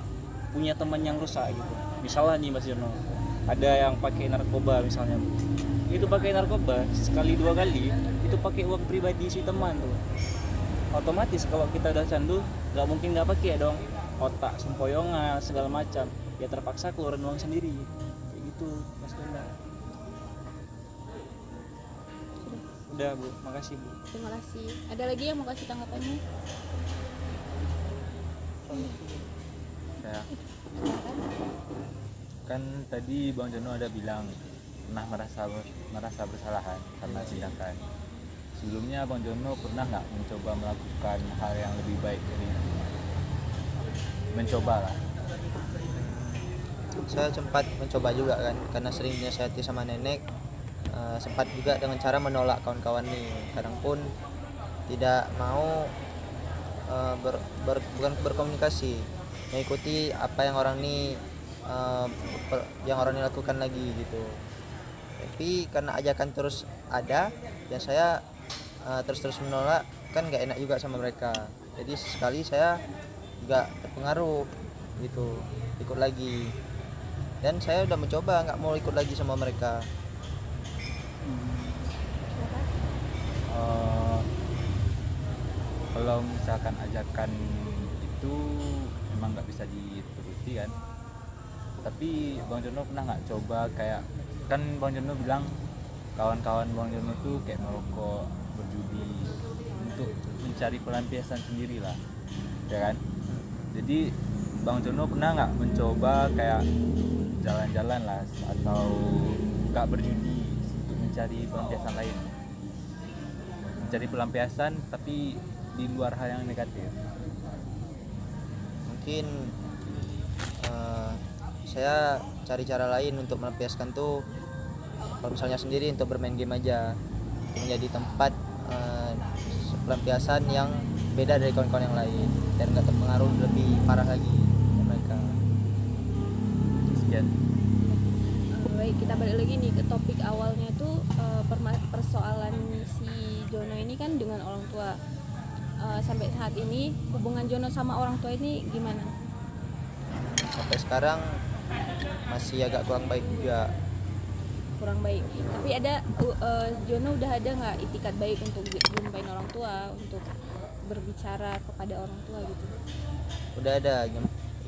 punya teman yang rusak gitu. Misalnya nih Mas Jono, ada yang pakai narkoba misalnya, itu pakai narkoba sekali dua kali itu pakai uang pribadi si teman tuh. Otomatis kalau kita udah candu nggak mungkin nggak pakai dong. otak sempoyongan segala macam, ya terpaksa keluarin uang sendiri kayak gitu Mas Dona. Udah Bu, makasih Bu. Terima kasih. Ada lagi yang mau kasih tanggapannya? Saya kan tadi Bang Jono ada bilang pernah merasa bersalahan karena tindakan. Sebelumnya Bang Jono pernah nggak mencoba melakukan hal yang lebih baik dari itu? Mencoba lah. Saya sempat mencoba juga kan, karena sering dinasihati sama nenek. Sempat juga dengan cara menolak kawan-kawan nih, kadang pun tidak mau bukan berkomunikasi, mengikuti apa yang orang ini lakukan lagi gitu. Tapi karena ajakan terus ada dan saya terus menolak, kan nggak enak juga sama mereka. Jadi sekali saya juga terpengaruh gitu, ikut lagi, dan saya udah mencoba nggak mau ikut lagi sama mereka. Kalau misalkan ajakan itu emang nggak bisa dituruti kan, tapi Bang Jono pernah nggak coba kayak, kan Bang Jono bilang kawan-kawan Bang Jono tuh kayak merokok, berjudi untuk mencari pelampiasan sendiri lah, ya kan? Jadi Bang Jono pernah nggak mencoba kayak jalan-jalan lah atau nggak berjudi untuk mencari pelampiasan lain, mencari pelampiasan tapi di luar hal yang negatif? Mungkin saya cari cara lain untuk melampiaskan tuh, kalau misalnya sendiri untuk bermain game aja, untuk menjadi tempat pelampiasan yang beda dari kawan-kawan yang lain dan nggak terpengaruh lebih parah lagi dari mereka. Sekian. Baik, kita balik lagi nih ke topik awalnya tuh, persoalan si Jono ini kan dengan orang tua. Sampai saat ini hubungan Jono sama orang tua ini gimana? Sampai sekarang masih agak kurang baik juga. Kurang baik. Tapi ada Jono udah ada nggak itikat baik untuk jumpain orang tua, untuk berbicara kepada orang tua gitu? Udah ada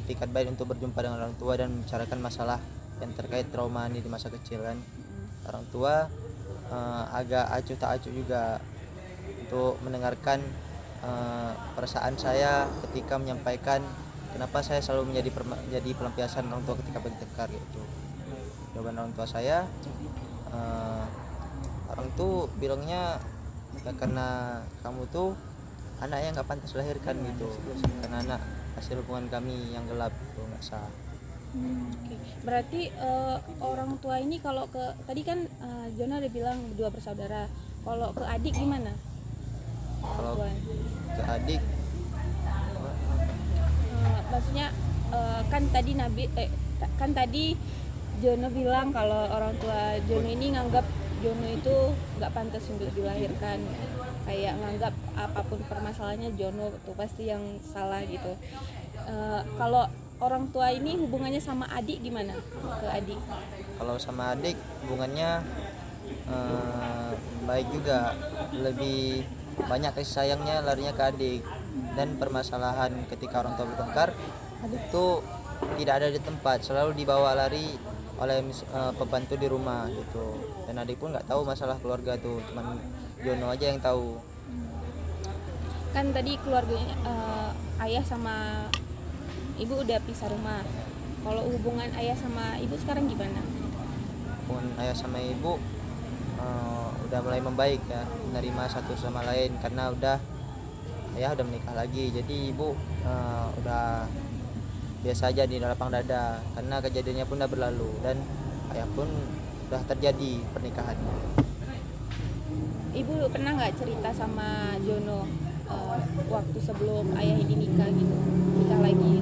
itikat baik untuk berjumpa dengan orang tua dan membicarakan masalah yang terkait trauma ini di masa kecil kan. Orang tua agak acuh tak acuh juga untuk mendengarkan perasaan saya ketika menyampaikan kenapa saya selalu menjadi pelampiasan orang tua ketika bertengkar gitu. Jawaban orang tua saya, orang tuh bilangnya ya karena kamu tuh anak yang nggak pantas dilahirkan gitu, karena anak hasil hubungan kami yang gelap gitu, nggak sah. Oke. Berarti orang tua ini kalau ke tadi kan Jono udah bilang dua bersaudara. Kalau ke adik gimana? Kalau Tuan. ke adik, Maksudnya kan tadi Jono bilang kalau orang tua Jono ini nganggap Jono itu nggak pantas untuk dilahirkan, kayak nganggap apapun permasalahannya Jono tuh pasti yang salah gitu. Kalau orang tua ini hubungannya sama adik gimana? Ke adik? kalau sama adik hubungannya baik juga, lebih banyak kasih sayangnya larinya ke adik, dan permasalahan ketika orang tua bertengkar, adik tuh tidak ada di tempat, selalu dibawa lari oleh pembantu di rumah gitu, dan adik pun nggak tahu masalah keluarga tuh, cuman Jono aja yang tahu. Kan tadi keluarganya ayah sama ibu udah pisah rumah. Kalau hubungan ayah sama ibu sekarang gimana? Hubungan ayah sama ibu udah mulai membaik ya, menerima satu sama lain, karena ayah udah menikah lagi, jadi ibu udah biasa aja di lapang dada karena kejadiannya pun udah berlalu, dan ayah pun udah terjadi pernikahannya. Ibu pernah nggak cerita sama Jono waktu sebelum ayah ini nikah gitu, nikah lagi,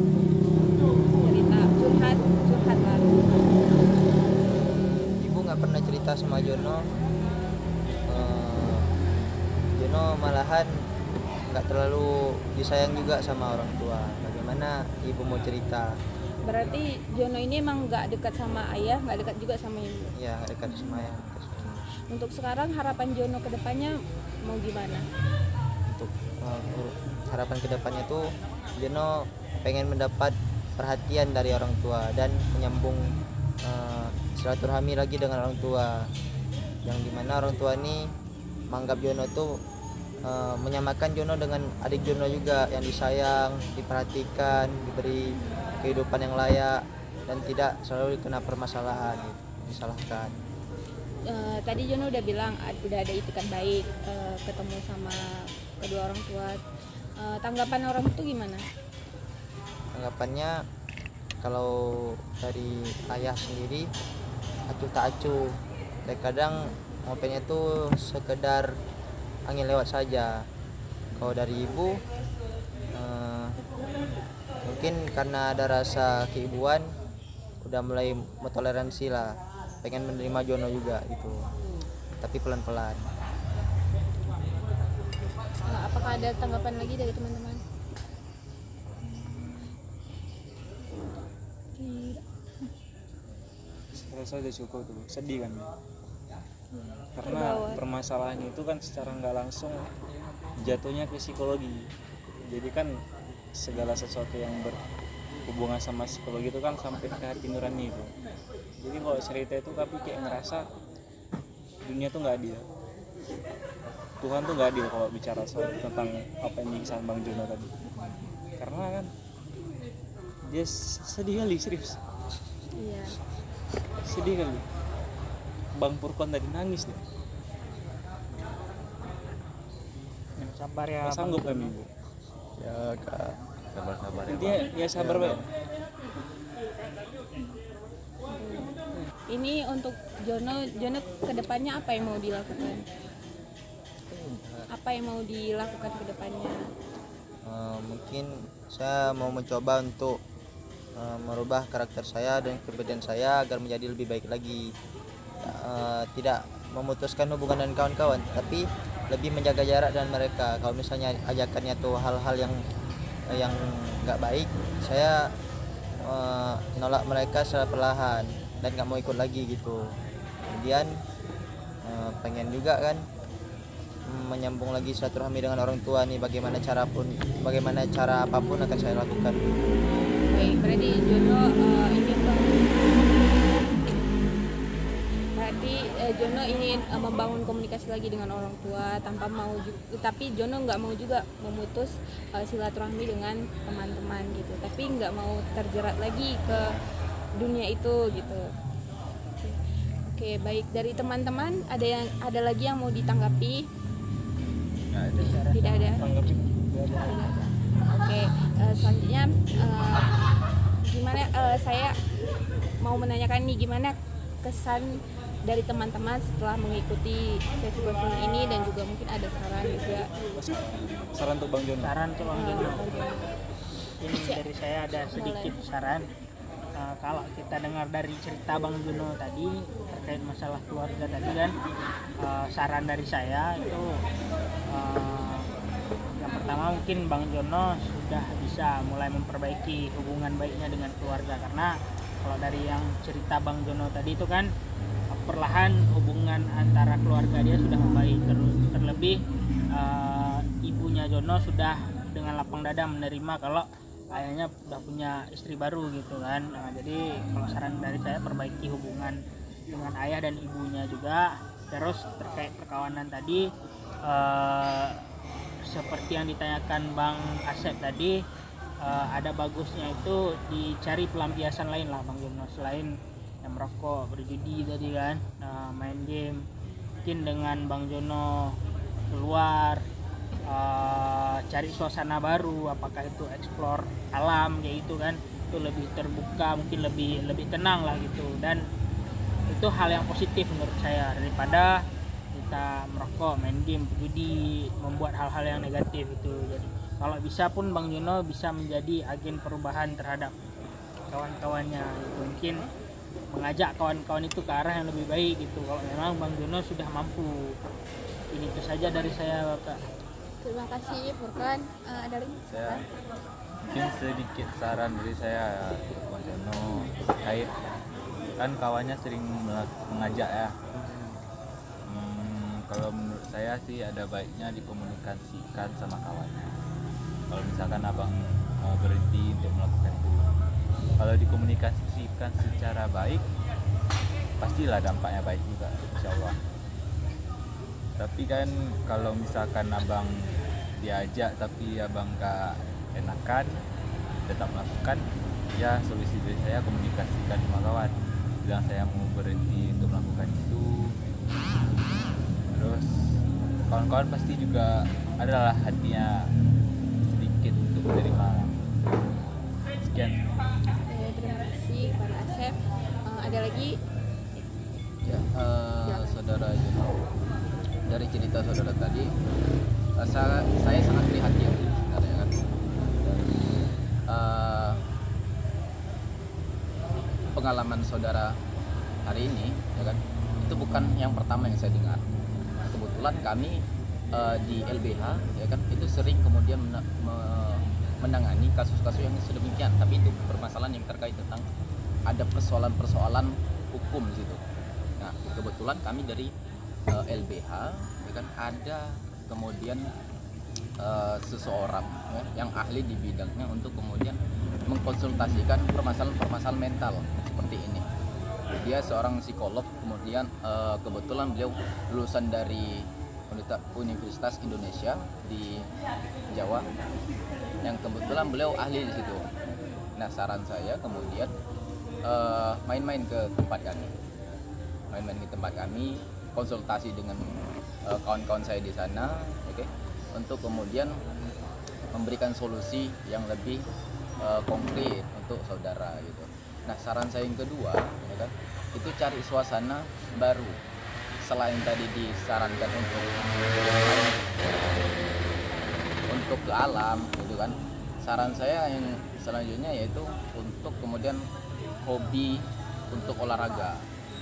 cerita curhat lah? Ibu nggak pernah cerita sama Jono. Jono malahan nggak terlalu disayang juga sama orang tua. Bagaimana ibu mau cerita? Berarti Jono ini emang nggak dekat sama ayah, nggak dekat juga sama ibu. Ya, nggak dekat sama ayah. Untuk sekarang harapan Jono ke depannya mau gimana? Untuk harapan kedepannya tuh Jono pengen mendapat perhatian dari orang tua dan menyambung silaturahmi lagi dengan orang tua, yang dimana orang tua ini menganggap Jono tuh menyamakan Jono dengan adik Jono juga, yang disayang, diperhatikan, diberi kehidupan yang layak dan tidak selalu kena permasalahan, disalahkan. Tadi Jono udah bilang udah ada itikat baik ketemu sama kedua orang tua. Tanggapan orang itu gimana? Tanggapannya kalau dari ayah sendiri acuh tak acuh, terkadang ngopennya tuh sekedar angin lewat saja. Kalau dari ibu mungkin karena ada rasa keibuan udah mulai mentoleransi lah, pengen menerima Jono juga gitu, tapi pelan-pelan. Apakah ada tanggapan lagi dari teman-teman? Rasa udah cukup tuh, sedih kan ya? Karena permasalahannya itu kan secara nggak langsung jatuhnya ke psikologi. Jadi kan segala sesuatu yang berhubungan sama psikologi itu kan sampai ke hati nurani itu. Jadi kalau cerita itu tapi kayak ngerasa dunia tuh nggak adil, Tuhan tuh nggak adil kalau bicara soal tentang apa yang disampaikan Bang Jono tadi. Karena kan dia sedih kali, serius Iya. sedih kali. Bang Purkon tadi nangis deh. Yang sabar ya. Nggak sanggup kami ibu. Ya kak, sabar-sabar ya Intinya Bang. ya sabar Bang. Ini untuk Jono kedepannya apa yang mau dilakukan? Apa yang mau dilakukan kedepannya? Mungkin saya mau mencoba untuk merubah karakter saya dan kepribadian saya agar menjadi lebih baik lagi. Tidak memutuskan hubungan dengan kawan-kawan, tapi lebih menjaga jarak dengan mereka. Kalau misalnya ajakannya tuh hal-hal yang nggak baik, saya nolak mereka secara perlahan dan nggak mau ikut lagi gitu. Kemudian pengen juga kan menyambung lagi silaturahmi dengan orang tua nih, bagaimana cara apapun akan saya lakukan. Baik, berarti Jono ingin membangun komunikasi lagi dengan orang tua tanpa tapi Jono nggak mau juga memutus silaturahmi dengan teman-teman gitu, tapi nggak mau terjerat lagi ke dunia itu gitu. Oke, baik, dari teman-teman ada lagi yang mau ditanggapi? Nggak ada. Tidak ada. Oke, selanjutnya gimana? Saya mau menanyakan nih, gimana kesan dari teman-teman setelah mengikuti sesi konseling ini, dan juga mungkin ada saran juga. Saran untuk Bang Jono. Saran tuh Bang Jono. Ini dari saya ada sedikit saran. Kalau kita dengar dari cerita Bang Jono tadi terkait masalah keluarga tadi kan, saran dari saya itu yang pertama mungkin Bang Jono sudah bisa mulai memperbaiki hubungan baiknya dengan keluarga, karena kalau dari yang cerita Bang Jono tadi itu kan perlahan hubungan antara keluarga dia sudah membaik, terlebih ibunya Jono sudah dengan lapang dada menerima kalau ayahnya udah punya istri baru gitu kan. Jadi kalau saran dari saya, perbaiki hubungan dengan ayah dan ibunya juga. Terus terkait perkawanan tadi, seperti yang ditanyakan Bang Asep tadi, ada bagusnya itu dicari pelampiasan lain lah Bang Jono, selain yang merokok, berjudi tadi kan, main game. Mungkin dengan Bang Jono keluar, cari suasana baru, apakah itu explore alam kayak gitu kan, itu lebih terbuka, mungkin lebih tenang lah gitu, dan itu hal yang positif menurut saya daripada kita merokok, main game, berjudi, membuat hal-hal yang negatif itu. Jadi kalau bisa pun Bang Jono bisa menjadi agen perubahan terhadap kawan-kawannya gitu. Mungkin mengajak kawan-kawan itu ke arah yang lebih baik gitu, kalau memang Bang Jono sudah mampu. Ini itu saja dari saya Bapak. Terima kasih Furkan. Ada lagi? Saya mungkin sedikit saran dari saya untuk Bang Jono terkait kan kawannya sering mengajak ya. Kalau menurut saya sih ada baiknya dikomunikasikan sama kawannya. Kalau misalkan abang berhenti untuk melakukan itu. Kalau dikomunikasikan secara baik, pastilah dampaknya baik juga, insya Allah. Tapi kan kalau misalkan abang diajak tapi abang gak enakan, tetap melakukan, ya solusi dari saya komunikasikan sama kawan, bilang saya mau berhenti untuk melakukan itu. Terus kawan-kawan pasti juga adalah hatinya sedikit untuk menerima. Sekian. Terima kasih Pak Asep. Ada lagi? Ya, saudara Juno, dari cerita saudara tadi, saya sangat prihatin sebenarnya kan. Pengalaman saudara hari ini, ya kan, itu bukan yang pertama yang saya dengar. Kebetulan kami di LBH, ya kan, itu sering kemudian menangani kasus-kasus yang sedemikian, tapi itu permasalahan yang terkait tentang ada persoalan-persoalan hukum di situ. Nah, kebetulan kami dari LBH, ya kan, ada kemudian seseorang, ya, yang ahli di bidangnya untuk kemudian mengkonsultasikan permasalahan-permasalahan mental seperti ini. Dia seorang psikolog, kemudian kebetulan beliau lulusan dari Universitas Indonesia di Jawa, yang kebetulan beliau ahli di situ. Nah, saran saya kemudian main-main ke tempat kami, konsultasi dengan kawan-kawan saya di sana, oke, untuk kemudian memberikan solusi yang lebih konkret untuk saudara gitu. Nah, saran saya yang kedua, ya kan, itu cari suasana baru. Selain tadi disarankan untuk ke alam gitu kan, saran saya yang selanjutnya yaitu untuk kemudian hobi untuk olahraga,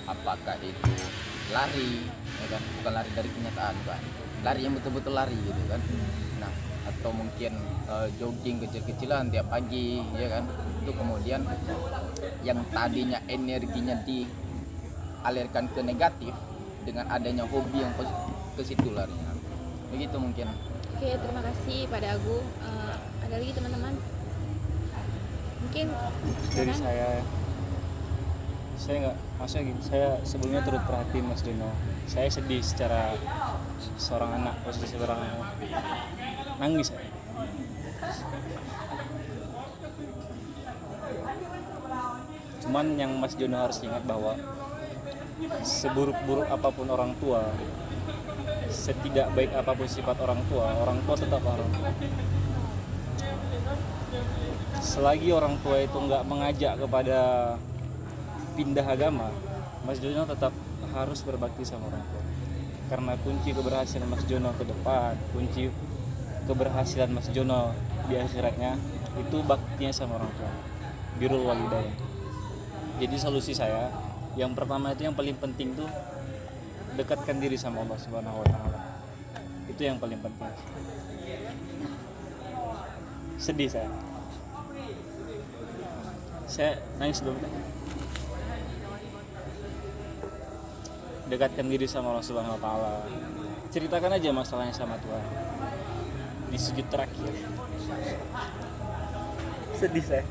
apakah itu lari, ya kan, bukan lari dari kenyataan kan, lari yang betul-betul lari gitu kan. Nah, atau mungkin jogging kecil-kecilan tiap pagi, ya kan, itu kemudian yang tadinya energinya dialirkan ke negatif dengan adanya hobi yang ke situ larinya. Begitu mungkin. Oke, terima kasih pada Agung. Ada lagi teman-teman? Mungkin Dari saya nggak, maksudnya gini, saya sebelumnya turut perhatiin Mas Dino. Saya sedih secara seorang anak, posisi seorang nangis saya. Cuman yang Mas Jono harus ingat bahwa seburuk-buruk apapun orang tua, setidak baik apapun sifat orang tua tetap orang tua. Selagi orang tua itu nggak mengajak kepada pindah agama, Mas Jono tetap harus berbakti sama orang tua. Karena kunci keberhasilan Mas Jono ke depan, kunci keberhasilan Mas Jono di akhiratnya itu baktinya sama orang tua. Birrul walidain. Jadi solusi saya yang pertama itu yang paling penting tuh dekatkan diri sama Allah Subhanahu wa taala. Itu yang paling penting. Sedih saya. Saya nangis dulu. Dekatkan diri sama Allah Subhanahu wa taala. Ceritakan aja masalahnya sama Tuhan. Di sujud terakhir. Sedih saya.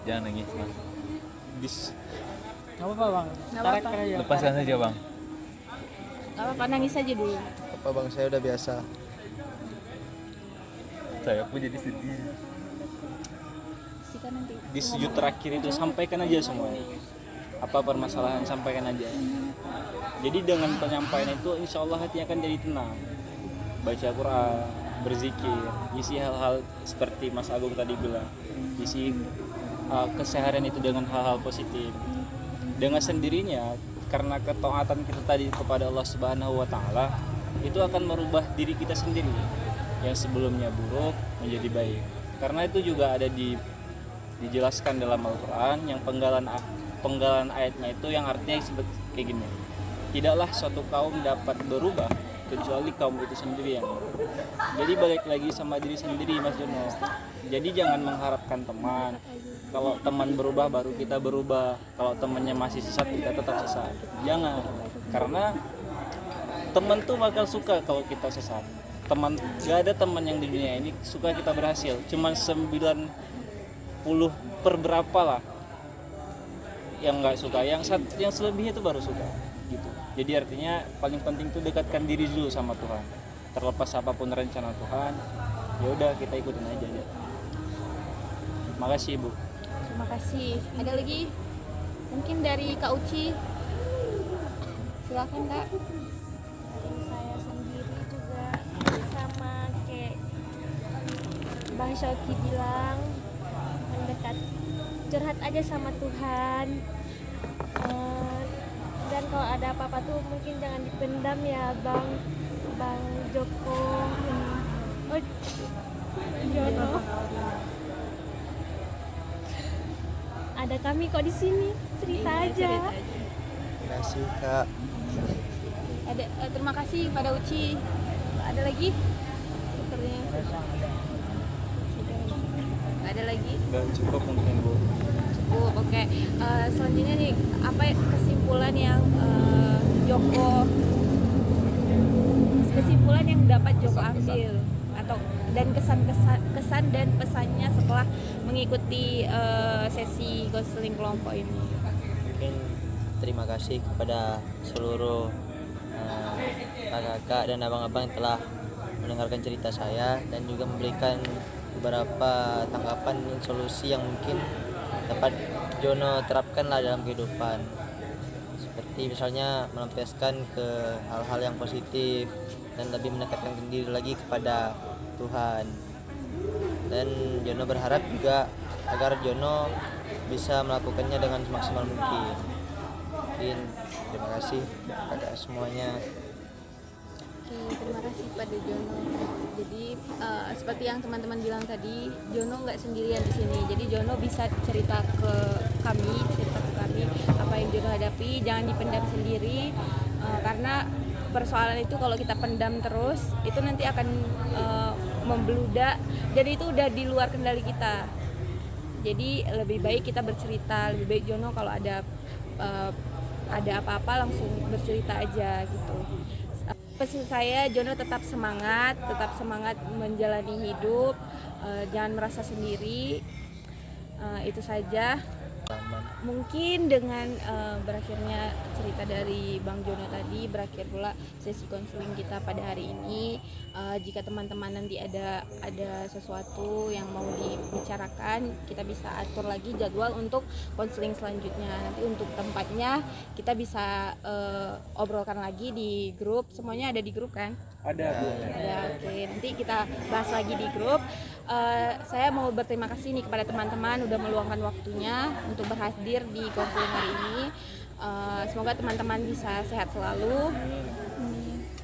Jangan nangis mas. Nggak apa-apa bang. Nggak apa-apa. Tarik aja. Lepaskan saja bang. Gak apa-apa, nangis aja dulu. Apa bang, saya udah biasa. Saya pun jadi sedih. Kita nanti Di sujud terakhir itu sampaikan aja semuanya. Apa permasalahan, sampaikan aja. Jadi dengan penyampaian itu insya Allah hati akan jadi tenang. Baca Quran, berzikir, isi hal-hal seperti Mas Agung tadi bilang, isi keseharian itu dengan hal-hal positif. Dengan sendirinya, karena ketaatan kita tadi kepada Allah Subhanahu wa taala, itu akan merubah diri kita sendiri yang sebelumnya buruk menjadi baik. Karena itu juga ada dijelaskan dalam Al-Qur'an yang penggalan ayatnya itu yang artinya kayak gini. Tidaklah suatu kaum dapat berubah kecuali kaum itu sendiri yang berubah. Jadi balik lagi sama diri sendiri Mas Jono. Jadi jangan mengharapkan teman. Kalau teman berubah baru kita berubah. Kalau temannya masih sesat kita tetap sesat. Jangan. Karena teman tuh bakal suka kalau kita sesat. Gak ada teman yang di dunia ini suka kita berhasil. Cuman 90 per berapa lah yang nggak suka, yang selebihnya itu baru suka gitu. Jadi artinya paling penting tuh dekatkan diri dulu sama Tuhan. Terlepas apapun rencana Tuhan, ya udah kita ikutin aja deh. Makasih Ibu. Terima kasih. Ada lagi? Mungkin dari Kak Uci. Silakan Kak. Dari saya sendiri juga sama kayak Bang Shoki bilang, mendekat, curhat aja sama Tuhan. Dan kalau ada apa-apa tuh mungkin jangan dipendam ya Bang Joko. Oh, Jono. Ada kami kok di sini, cerita aja. Terima kasih Kak. Ada terima kasih pada Uci. Ada lagi? Sepertinya ada lagi? Gak cukup mungkin Bu. Cukup, oke. Selanjutnya nih, apa kesimpulan yang dapat Joko ambil atau dan kesan dan pesannya setelah mengikuti sesi konseling kelompok ini? Mungkin terima kasih kepada seluruh kakak dan abang-abang yang telah mendengarkan cerita saya dan juga memberikan beberapa tanggapan dan solusi yang mungkin dapat Jono terapkan lah dalam kehidupan, seperti misalnya melampiaskan ke hal-hal yang positif dan lebih mendekatkan diri lagi kepada Tuhan. Dan Jono berharap juga agar Jono bisa melakukannya dengan semaksimal mungkin. Mungkin terima kasih kepada semuanya. Oke, terima kasih pada Jono. Jadi seperti yang teman-teman bilang tadi, Jono nggak sendirian di sini. Jadi Jono bisa cerita ke kami apa yang Jono hadapi. Jangan dipendam sendiri, karena persoalan itu kalau kita pendam terus itu nanti akan membludak dan itu udah di luar kendali kita. Jadi lebih baik kita bercerita, lebih baik Jono kalau ada apa-apa langsung bercerita aja gitu. Pesan saya, Jono tetap semangat menjalani hidup, jangan merasa sendiri. Itu saja. Mungkin dengan berakhirnya cerita dari Bang Jono tadi, berakhir pula sesi konseling kita pada hari ini. Jika teman-teman nanti ada sesuatu yang mau dibicarakan, kita bisa atur lagi jadwal untuk konseling selanjutnya. Nanti untuk tempatnya kita bisa obrolkan lagi di grup. Semuanya ada di grup kan? Ada Bu. Ya, oke. Nanti kita bahas lagi di grup. Saya mau berterima kasih nih kepada teman-teman udah meluangkan waktunya untuk berhadir di konseling hari ini. Semoga teman-teman bisa sehat selalu.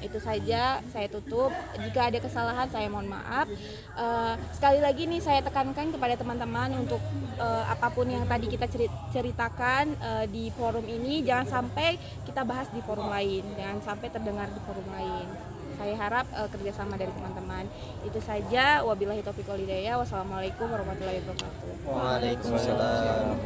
Itu saja, saya tutup. Jika ada kesalahan saya mohon maaf. Sekali lagi nih saya tekankan kepada teman-teman untuk apapun yang tadi kita ceritakan di forum ini jangan sampai kita bahas di forum lain, jangan sampai terdengar di forum lain. Saya harap kerjasama dari teman-teman. Itu saja. Wabillahi taufiq wal hidayah. Wassalamualaikum warahmatullahi wabarakatuh. Waalaikumsalam.